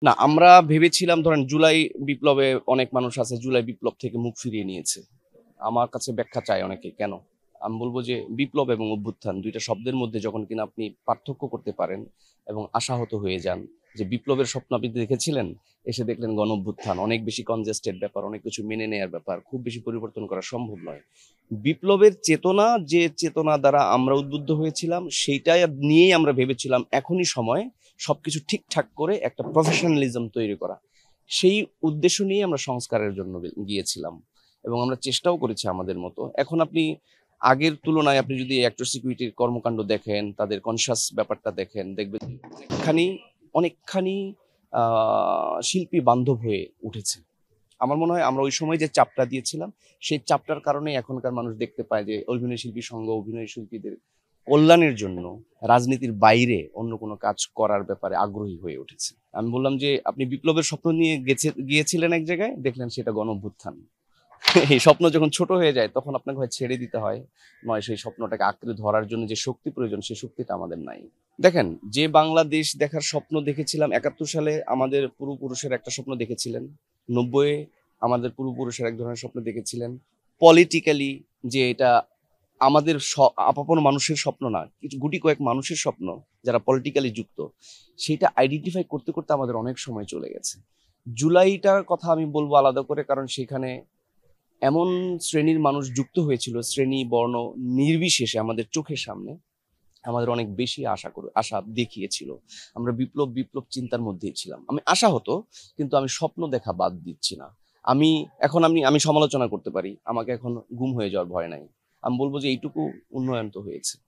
না, আমরা ভেবেছিলাম ধরেন জুলাই বিপ্লবে অনেক মানুষ আছে জুলাই বিপ্লব থেকে মুখ ফিরিয়ে নিয়েছে। আমার কাছে ব্যাখ্যা চায় অনেকে কেন? আমি বলব যে বিপ্লব এবং অভ্যুত্থান ২ টা শব্দের মধ্যে যখন কিনা আপনি পার্থক্য করতে পারেন এবং আশাহত হয়ে যান যে বিপ্লবের স্বপ্ন আপনি দেখেছিলেন, এসে দেখলেন গণ-অভ্যুত্থান। অনেক বেশি কনজেস্টেড ব্যাপার, অনেক কিছু মেনে নেয়ার ব্যাপার, খুব বেশি পরিবর্তন করা সম্ভব নয়। বিপ্লবের চেতনা যে চেতনা দ্বারা আমরা উদ্বুদ্ধ হয়েছিলাম সেইটাই নিয়েই আমরা ভেবেছিলাম এখনই সময় সবকিছু ঠিকঠাক করে একটা প্রফেশনালিজম তৈরি করা। সেই উদ্দেশ্য নিয়েই আমরা সংস্কারের জন্য গিয়েছিলাম এবং আমরা চেষ্টাও করেছি আমাদের মতো। এখন আপনি আগের তুলনায় আপনি যদি অ্যাক্টর সিকিউরিটির কর্মকাণ্ড দেখেন, তাদের কনশাস ব্যাপারটা দেখেন, দেখবেন অনেকখানি অনেকখানি আ শিল্পী বান্ধব হয়ে উঠেছে। আমার মনে হয় আমরা ওই সময় যে চাপটা দিয়েছিলাম, সেই চাপটার কারণেই এখনকার মানুষ দেখতে পায় যে অভিনয় শিল্পী সংঘ অভিনয় শিল্পীদের কল্যাণের জন্য রাজনীতির বাইরে অন্য কোনো কাজ করার ব্যাপারে আগ্রহী হয়ে উঠেছে। আমি বললাম যে, "আপনি বিপ্লবের স্বপ্ন নিয়ে গিয়েছিলেন এক জায়গায়, দেখলেন সেটা গণ-অভ্যুত্থান।" এই স্বপ্ন যখন ছোট হয়ে যায় তখন আপনাকে হয় ছেড়ে দিতে হয়, নয় সেই স্বপ্নটাকে আঁকড়ে ধরার জন্য যে শক্তি প্রয়োজন সেই শক্তিটা আমাদের নাই। দেখেন, যে বাংলাদেশ দেখার স্বপ্ন দেখেছিলাম ৭১ সালে আমাদের পূর্বপুরুষেরা একটা স্বপ্ন দেখেছিলেন। ৯০ এ আমাদের পূর্বপুরুষেরা এক ধরনের স্বপ্ন দেখেছিলেন। পলিটিক্যালি যে এটা আমাদের আপন মানুষের স্বপ্ন না, কিছু গুটি কয়েক মানুষের স্বপ্ন যারা পলিটিক্যালি যুক্ত, সেইটা আইডেন্টিফাই করতে, করতে আমাদের অনেক সময় চলে গেছে। জুলাইটার কথা আমি বলব আলাদা করে কারণ সেখানে এমন শ্রেণীর মানুষ যুক্ত হয়েছিল, শ্রেণী, বর্ণ নির্বিশেষে আমাদের চোখের সামনে আমাদের অনেক বেশি আশা দেখিয়েছিল। আমরা বিপ্লব চিন্তার মধ্যেই ছিলাম। আমি আশাহত, কিন্তু আমি স্বপ্ন দেখা বাদ দিচ্ছি না। আমি আমি সমালোচনা করতে পারি। আমাকে এখন গুম হয়ে যাওয়ার ভয় নাই। আমি বলব যে এইটুকু উন্নয়ন তো হয়েছে।